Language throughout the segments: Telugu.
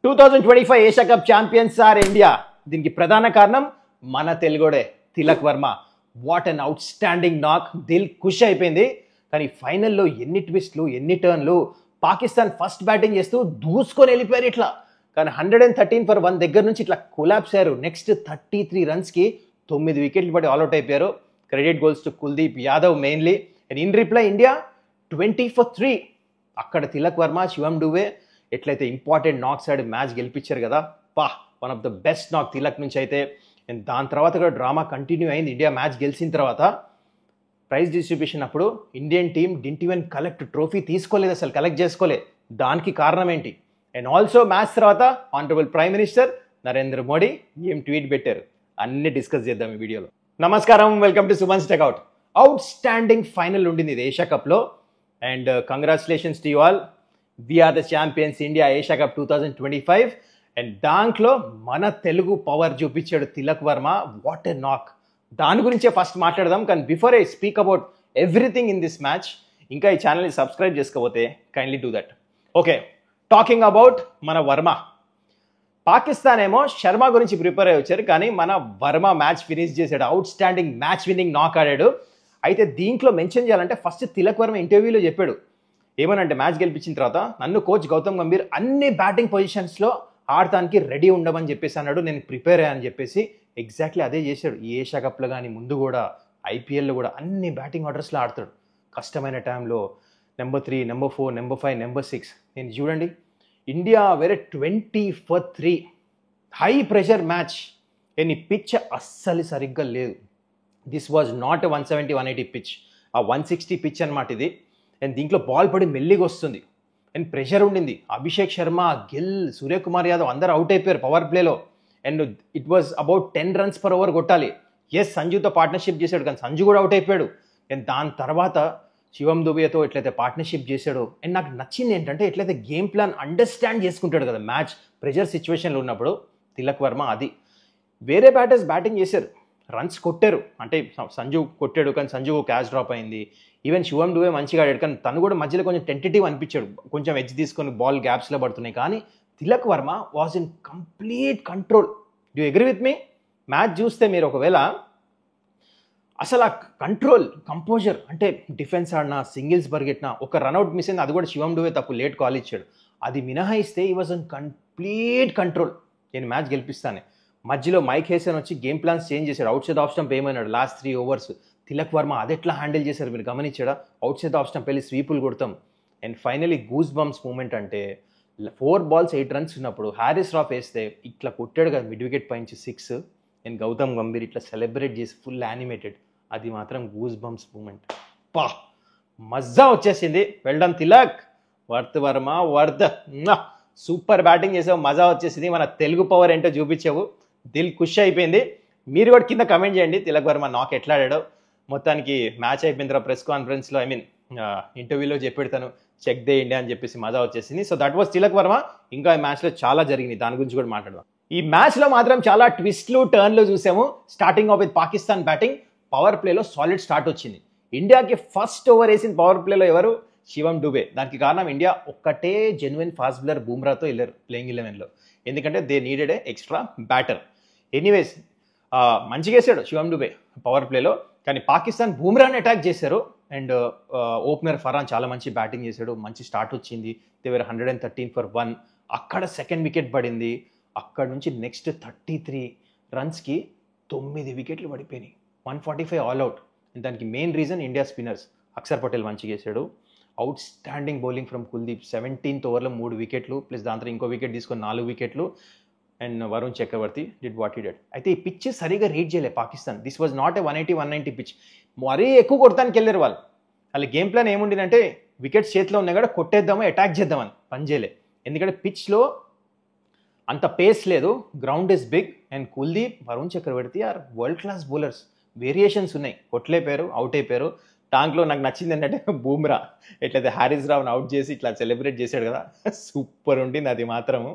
2025 Asia Cup champions are India. దీనికి ప్రధాన కారణం మన తెలుగుడే Tilak Varma. What an outstanding knock. దిల్ ఖుష్ అయిపోయింది. కానీ ఫైనల్లో ఎన్ని ట్విస్ట్లు, ఎన్ని టర్న్లు. పాకిస్తాన్ ఫస్ట్ బ్యాటింగ్ చేస్తూ దూసుకొని వెళ్ళిపోయారు ఇట్లా. కానీ 113 for 1 దగ్గర నుంచి ఇట్లా కొలాప్స్ అయ్యారు. నెక్స్ట్ 33 రన్స్కి 9 వికెట్లు పడి ఆల్అౌట్ అయిపోయారు. Credit goals to Kuldeep Yadav mainly. And in reply India 20 for 3. అక్కడ తిలక్ వర్మ, శివం డూబే ఎట్లయితే ఇంపార్టెంట్ నాక్స్ ఆడి మ్యాచ్ గెలిపించారు కదా. One of the best knock Tilak నుంచి అయితే. అండ్ దాని తర్వాత కూడా డ్రామా కంటిన్యూ అయింది. ఇండియా మ్యాచ్ గెలిచిన తర్వాత ప్రైజ్ డిస్ట్రిబ్యూషన్ అప్పుడు Indian team didn't even trophy తీసుకోలేదు, అసలు కలెక్ట్ చేసుకోలేదు. దానికి కారణం ఏంటి? అండ్ ఆల్సో మ్యాచ్ తర్వాత honourable prime minister Narendra Modi ఏం ట్వీట్ పెట్టారు, అన్ని డిస్కస్ చేద్దాం ఈ వీడియోలో. నమస్కారం, welcome to Suman's takeout. Outstanding final ఉండింది ఇది ఏషియా కప్లో. And congratulations to you all. We're the champions India Asia Cup 2025. And దాంట్లో మన తెలుగు పవర్ చూపించాడు తిలక్ వర్మ. వాట్ ఎ నాక్. దాని గురించే ఫస్ట్ మాట్లాడదాం. కానీ before I speak about everything in this match, ఇంకా ఈ ఛానల్ని సబ్స్క్రైబ్ చేసుకోకపోతే kindly do that. Okay, talking about మన వర్మ. పాకిస్తాన్ ఏమో శర్మ గురించి ప్రిపేర్ అయ్యి వచ్చారు, కానీ మన వర్మ మ్యాచ్ ఫినిష్ చేశాడు. అవుట్ స్టాండింగ్ మ్యాచ్ విన్నింగ్ నాక్ ఆడాడు. అయితే దీంట్లో మెన్షన్ చేయాలంటే ఫస్ట్ తిలక్ వర్మ ఇంటర్వ్యూలో చెప్పాడు ఏమనంటే, మ్యాచ్ గెలిపించిన తర్వాత నన్ను కోచ్ గౌతమ్ గంభీర్ అన్ని బ్యాటింగ్ పొజిషన్స్లో ఆడటానికి రెడీ ఉండమని చెప్పేసి అన్నాడు. నేను ప్రిపేర్ అయ్యానని చెప్పేసి ఎగ్జాక్ట్లీ అదే చేశాడు. ఈ ఏషియా కప్లో కానీ ముందు కూడా ఐపీఎల్లో కూడా అన్ని బ్యాటింగ్ ఆర్డర్స్లో ఆడతాడు. కష్టమైన టైంలో నెంబర్ 3, నెంబర్ 4, నెంబర్ 5, నెంబర్ 6. నేను చూడండి, ఇండియా వేరే 20 for 3 హై ప్రెషర్ మ్యాచ్. ఎన్ని పిచ్ అస్సలు సరిగ్గా లేదు. దిస్ వాజ్ నాట్ 170, 180 పిచ్, ఆ 160 పిచ్ అనమాట ఇది. అండ్ దీంట్లో బాల్ పడి మెల్లిగా వస్తుంది. అండ్ ప్రెషర్ ఉండింది. అభిషేక్ శర్మ, గిల్, సూర్యకుమార్ యాదవ్ అందరూ అవుట్ అయిపోయారు పవర్ ప్లేలో. And it was about 10 runs per over కొట్టాలి. ఎస్, సంజుతో పార్ట్నర్షిప్ చేశాడు, కానీ సంజు కూడా అవుట్ అయిపోయాడు. అండ్ దాని తర్వాత శివం దుబేతో ఎట్లయితే పార్ట్నర్షిప్ చేశాడో. అండ్ నాకు నచ్చింది ఏంటంటే ఎట్లయితే గేమ్ ప్లాన్ అండర్స్టాండ్ చేసుకుంటాడు కదా మ్యాచ్ ప్రెషర్ సిచ్యువేషన్లో ఉన్నప్పుడు తిలక్ వర్మ. అది వేరే బ్యాటర్స్ బ్యాటింగ్ చేశారు, రన్స్ కొట్టారు. అంటే సంజు కొట్టాడు, కానీ సంజు క్యాచ్ డ్రాప్ అయింది. ఈవెన్ శివం డువే మంచిగా ఆడాడు, కానీ తను కూడా మధ్యలో కొంచెం టెంటేటివ్ అనిపించాడు. కొంచెం ఎడ్జ్ తీసుకొని బాల్ గ్యాప్స్లో పడుతున్నాయి. కానీ Tilak Varma was in complete control. Do agree with me? Match చూస్తే మీరు ఒకవేళ అసలు ఆ కంట్రోల్, కంపోజర్, అంటే డిఫెన్స్ ఆడినా, సింగిల్స్ పరిగెట్టినా, ఒక రన్అట్ మిస్ అయింది, అది కూడా శివం డువే తప్పు, లేట్ కాల్ ఇచ్చాడు. అది మినహాయిస్తే ఈ వాజ్ ఇన్ కంప్లీట్ కంట్రోల్. నేను మ్యాచ్ గెలిపిస్తానే. మధ్యలో మైక్ హేసన్ వచ్చి గేమ్ ప్లాన్స్ చేంజ్ చేశాడు. అవుట్ సైడ్ ఆఫ్ స్టంప్ ఏమన్నాడు లాస్ట్ 3 overs. తిలక్ వర్మ అది ఎట్లా హ్యాండిల్ చేశారు మీరు గమనించాడా? అవుట్ సైడ్ ఆఫ్ స్టంప్ వెళ్ళి స్వీపులు కొడతాం. And finally goose bumps moment అంటే 4 balls 8 runs ఉన్నప్పుడు హ్యారిస్ రాఫ్ వేస్తే ఇట్లా కొట్టాడు కదా మిడ్ వికెట్ పైనుంచి 6. అండ్ గౌతమ్ గంభీర్ ఇట్లా సెలబ్రేట్ చేసి ఫుల్ యానిమేటెడ్. అది మాత్రం గూస్ బంప్స్ మూమెంట్. మజా వచ్చేసింది. Well done Tilak. Worth Varma, worth. Super batting చేసావు, మజా వచ్చేసింది. మన తెలుగు పవర్ ఏంటో చూపించావు. దిల్ ఖుష్ అయిపోయింది. మీరు కూడా కింద కమెంట్ చేయండి తిలక్ వర్మ నాక్ ఎట్లా ఆడాడో. మొత్తానికి మ్యాచ్ అయిపోయిన తర్వాత ప్రెస్ కాన్ఫరెన్స్లో ఇంటర్వ్యూలో చెప్పెడతాను చెక్ దే ఇండియా అని చెప్పేసి మజా వచ్చేసింది. So that was Tilak Varma. ఇంకా ఈ మ్యాచ్లో చాలా జరిగింది, దాని గురించి కూడా మాట్లాడదాం. ఈ మ్యాచ్లో మాత్రం చాలా ట్విస్ట్లు, టర్న్లు చూసాము. Starting off with Pakistan batting. Power ప్లేలో సాలిడ్ స్టార్ట్ వచ్చింది. ఇండియాకి ఫస్ట్ ఓవర్ వేసిన పవర్ ప్లేలో ఎవరు? శివం డుబే. దానికి కారణం ఇండియా ఒక్కటే జెన్యున్ ఫాస్ట్ బౌలర్ బూమ్రాతో వెళ్ళారు ప్లేయింగ్ 11లో. ఎందుకంటే they needed A extra batter. Anyways మంచిగా వేసాడు శివం డుబే పవర్ ప్లేలో. కానీ పాకిస్తాన్ బూమ్రాని అటాక్ చేశారు. అండ్ ఓపెనర్ ఫరాన్ చాలా మంచి బ్యాటింగ్ చేశాడు. మంచి స్టార్ట్ వచ్చింది. దేవర్ 113 for 1. అక్కడ సెకండ్ వికెట్ పడింది. అక్కడ నుంచి నెక్స్ట్ 33 runsకి 9 వికెట్లు పడిపోయినాయి. 145 ఆల్అౌట్. దానికి main reason India spinners. Axar Patel మంచిగా చేశాడు. Outstanding bowling from Kuldeep. 17th ఓవర్లో 3 వికెట్లు, ప్లస్ దాంతో ఇంకో వికెట్ తీసుకొని 4 వికెట్లు. And Varun Chakravarthy did what he did. అయితే ఈ పిచ్ సరిగా రీడ్ చేయలేదు Pakistan. This was not a 180, 190 pitch. మరీ ఎక్కువ కొడతానికి వెళ్ళారు వాళ్ళు. వాళ్ళ గేమ్ ప్లాన్ ఏముండిందంటే వికెట్స్ చేతిలో ఉన్నాయి కూడా కొట్టేద్దామో, అటాక్ చేద్దామని పని చేయలే. ఎందుకంటే పిచ్లో అంత పేస్ లేదు, ground is big. And Kuldeep, Varun Chakravarthy are world class bowlers. Variations ఉన్నాయి. కొట్టలేపారు, అవుట్ అయిపోయారు. దాంట్లో నాకు నచ్చింది ఏంటంటే బూమ్రా ఎట్లయితే హ్యారిస్ రావుని అవుట్ చేసి ఇట్లా సెలబ్రేట్ చేశాడు కదా, సూపర్ ఉండింది అది మాత్రము.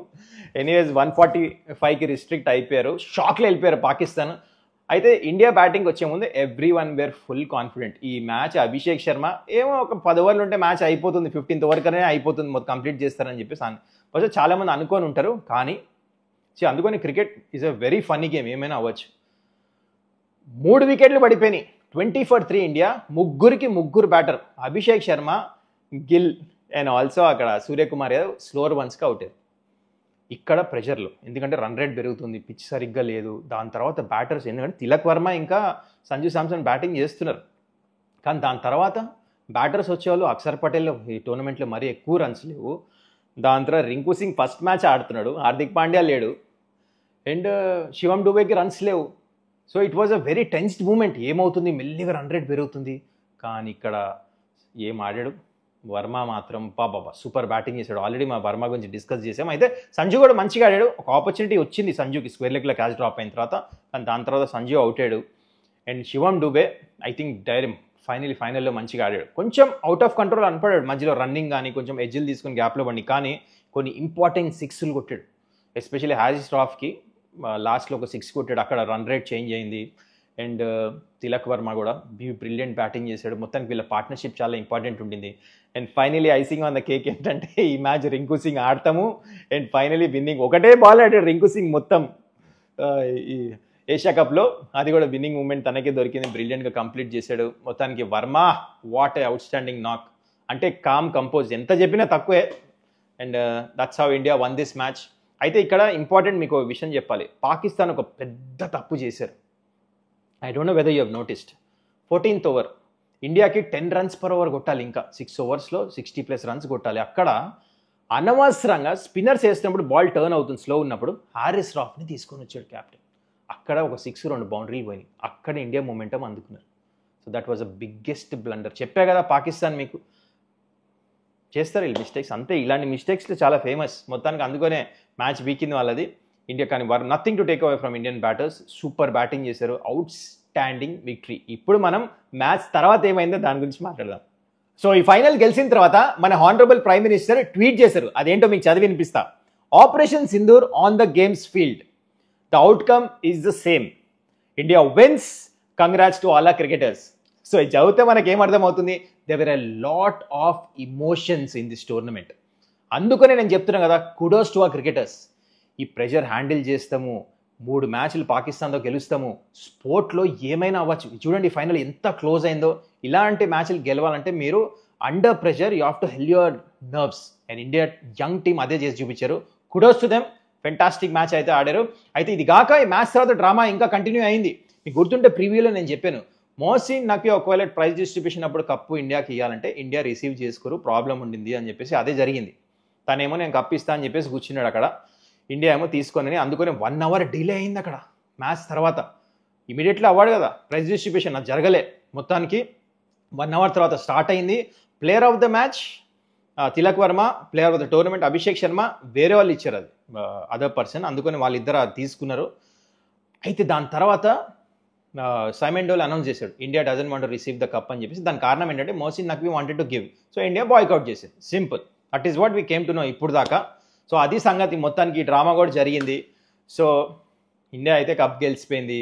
ఎనీవేస్ 145కి రిస్ట్రిక్ట్ అయిపోయారు. షాక్లో వెళ్ళిపోయారు పాకిస్తాన్. అయితే ఇండియా బ్యాటింగ్ వచ్చే ముందు ఎవ్రీ1 వేర్ ఫుల్ కాన్ఫిడెంట్. ఈ మ్యాచ్ అభిషేక్ శర్మ ఏమో ఒక 10 ఓవర్లు ఉంటే మ్యాచ్ అయిపోతుంది, 15th ఓవర్ కనే అయిపోతుంది, మొత్తం కంప్లీట్ చేస్తారని చెప్పేసి బహుశా చాలామంది అనుకొని ఉంటారు, కానీ అందుకని cricket is a very funny game, ఏమైనా అవ్వచ్చు. 3 వికెట్లు పడిపోయినాయి, 20 for 3 ఇండియా. ముగ్గురు batter, Abhishek Sharma, Gill and also అక్కడ సూర్యకుమార్ యాదవ్ స్లోవర్ వన్స్కి అవుట్ అయ్యారు. ఇక్కడ ప్రెషర్లు, ఎందుకంటే రన్ రేట్ పెరుగుతుంది, పిచ్ సరిగ్గా లేదు. దాని తర్వాత బ్యాటర్స్, ఎందుకంటే తిలక్ వర్మ ఇంకా సంజు శాంసన్ బ్యాటింగ్ చేస్తున్నారు, కానీ దాని తర్వాత బ్యాటర్స్ వచ్చేవాళ్ళు అక్షర్ పటేల్ ఈ టోర్నమెంట్లో మరీ ఎక్కువ రన్స్ లేవు. దాని తర్వాత రింకు సింగ్ ఫస్ట్ మ్యాచ్ ఆడుతున్నాడు, హార్దిక్ పాండ్యా లేడు, అండ్ శివం డూబేకి రన్స్ లేవు. So it was a very tensed moment. ఏమవుతుంది, మెల్లిగా రన్ రేట్ పెరుగుతుంది, కానీ ఇక్కడ ఏం ఆడాడు వర్మ మాత్రం బాబా సూపర్ బ్యాటింగ్ చేశాడు. ఆల్రెడీ మా వర్మ గురించి డిస్కస్ చేసాం. అయితే సంజు కూడా మంచిగా ఆడాడు, ఒక ఆపర్చునిటీ వచ్చింది సంజుకి స్క్వేర్ లెగ్లో క్యాచ్ డ్రాప్ అయిన తర్వాత, కానీ దాని తర్వాత సంజు అవుట్ అయ్యాడు. And Shivam Dubey I think ఫైనల్లో మంచిగా ఆడాడు. కొంచెం అవుట్ ఆఫ్ కంట్రోల్ అనిపడాడు మధ్యలో, రన్నింగ్ కానీ కొంచెం ఎడ్జిల్ తీసుకుని గ్యాప్లో పడి, కానీ కొన్ని ఇంపార్టెంట్ సిక్స్లు కొట్టాడు. ఎస్పెషల్లీ హారిస్ రాఫ్కి లాస్ట్లో ఒక 6 కొట్టాడు, అక్కడ రన్ రేట్ చేంజ్ అయింది. అండ్ తిలక్ వర్మ కూడా బ్రిలియంట్ బ్యాటింగ్ చేశాడు. మొత్తానికి వీళ్ళ పార్ట్నర్షిప్ చాలా ఇంపార్టెంట్ ఉండింది. And finally icing on the cake ఏంటంటే ఈ మ్యాచ్ రింకు సింగ్ ఆడతాము అండ్ ఫైనలీ విన్నింగ్. ఒకటే బాల్ ఆడాడు రింకు సింగ్ మొత్తం ఈ ఏషియా కప్లో, అది కూడా విన్నింగ్ మూమెంట్ తనకే దొరికింది, బ్రిలియంట్గా కంప్లీట్ చేశాడు. మొత్తానికి Varma what a out standing నాక్, అంటే కామ్ కంపోజ్, ఎంత చెప్పినా తక్కువే. And that's how India one this match. అయితే ఇక్కడ ఇంపార్టెంట్ మీకు ఒక విషయం చెప్పాలి, పాకిస్తాన్ ఒక పెద్ద తప్పు చేశారు. I don't know whether you have noticed. 14th over ఇండియాకి 10 runs per over కొట్టాలి, ఇంకా 6 ఓవర్స్లో 60+ runs కొట్టాలి. అక్కడ అనవసరంగా స్పిన్నర్స్ వేసినప్పుడు బాల్ టర్న్ అవుతుంది స్లో ఉన్నప్పుడు, హారిస్ రాఫ్ని తీసుకొని వచ్చాడు కెప్టెన్. అక్కడ ఒక 6, 2 బౌండరీలు పోయినాయి, అక్కడ ఇండియా మొమెంటం అందుకున్నారు. So that was a biggest blunder. చెప్పా కదా పాకిస్తాన్ మీకు చేస్తారు వీళ్ళు మిస్టేక్స్, అంతే. ఇలాంటి మిస్టేక్స్లో చాలా ఫేమస్. మొత్తానికి అందుకనే మ్యాచ్ వీకింది వాళ్ళది ఇండియా. కానీ nothing to take away from Indian batters, super batting చేశారు, అవుట్ స్టాండింగ్ విక్టరీ. ఇప్పుడు మనం మ్యాచ్ తర్వాత ఏమైందో దాని గురించి మాట్లాడదాం. సో ఈ ఫైనల్ గెలిచిన తర్వాత మన హానరబుల్ ప్రైమ్ మినిస్టర్ ట్వీట్ చేశారు, అదేంటో మీకు చదివి వినిపిస్తా. Operation Sindoor on the games field, the outcome is the same, India wins, congrats to all our cricketers. So ఇది చదివితే మనకి ఏమర్థం అవుతుంది, there are a lot of emotions in this tournament. అందుకనే నేను చెప్తున్నాను కదా, కుడోస్ టు ఆర్ క్రికెటర్స్. ఈ ప్రెషర్ హ్యాండిల్ చేస్తాము, 3 మ్యాచ్లు పాకిస్తాన్తో గెలుస్తాము, స్పోర్ట్లో ఏమైనా అవ్వచ్చు. చూడండి ఫైనల్ ఎంత క్లోజ్ అయిందో. ఇలాంటి మ్యాచ్లు గెలవాలంటే మీరు under pressure you have to hell your nerves. And India young team అదే చేసి చూపించారు. Kudos to them, fantastic match అయితే ఆడారు. అయితే ఇది కాక ఈ మ్యాచ్ తర్వాత డ్రామా ఇంకా కంటిన్యూ అయింది. మీకు గుర్తుంటే ప్రీవ్యూలో నేను చెప్పాను, మోహసిన్ నక్వీ ఒకవేళ ప్రైజ్ డిస్ట్రిబ్యూషన్ అప్పుడు కప్పు ఇండియాకి ఇవ్వాలంటే ఇండియా రిసీవ్ చేసుకోరు, ప్రాబ్లం ఉండింది అని చెప్పేసి అదే జరిగింది. తనేమో నేను కప్పు ఇస్తా అని చెప్పేసి కూర్చున్నాడు అక్కడ, ఇండియా ఏమో తీసుకొని. అందుకని 1 hour డిలే అయింది అక్కడ మ్యాచ్ తర్వాత. ఇమీడియట్లీ అవ్వడు కదా ప్రైజ్ డిస్ట్రిబ్యూషన్, అది జరగలే. మొత్తానికి 1 hour తర్వాత స్టార్ట్ అయింది. Player of the match Tilak Varma, player of the tournament Abhishek Sharma, వేరే వాళ్ళు ఇచ్చారు అది అదర్ పర్సన్, అందుకని వాళ్ళిద్దరు అది తీసుకున్నారు. అయితే దాని తర్వాత సైమన్ డోల్ అనౌన్స్ చేశాడు, India doesn't want to receive the cup అని చెప్పేసి. దాని కారణం ఏంటంటే Mohsin Naqvi wanted to give, so India boycott చేసింది. Simple, that is what we came to know ఇప్పుడు దాకా. సో అది సంగతి. మొత్తానికి డ్రామా కూడా జరిగింది. సో ఇండియా అయితే కప్ గెలిచిపోయింది,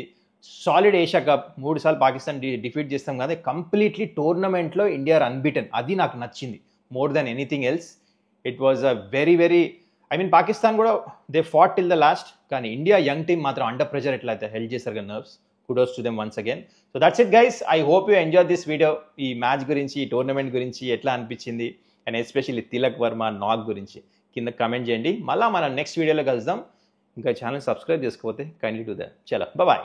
సాలిడ్ ఏషియా కప్. 3 సార్లు పాకిస్తాన్ డిఫీట్ చేస్తాం కదా, కంప్లీట్లీ టోర్నమెంట్లో ఇండియా అన్బీటెన్. అది నాకు నచ్చింది more than anything else. It was a very Pakistan కూడా they fought till the last, కానీ ఇండియా యంగ్ టీమ్ మాత్రం అండర్ ప్రెషర్ ఎట్లా అయితే హెల్ప్ చేశారు కదా nerves. Kudos to them once again. So that's it guys, I hope you enjoy this video. ఈ మ్యాచ్ గురించి, ఈ టోర్నమెంట్ గురించి ఎట్లా అనిపించింది, అండ్ ఎస్పెషల్లీ తిలక్ వర్మ నాక్ గురించి కింద కమెంట్ చేయండి. మళ్ళీ మనం నెక్స్ట్ వీడియోలో కలుద్దాం. ఇంకా ఛానల్ సబ్స్క్రైబ్ చేసుకోకపోతే కైండ్లీ డూ దట్. చలో బాయ్.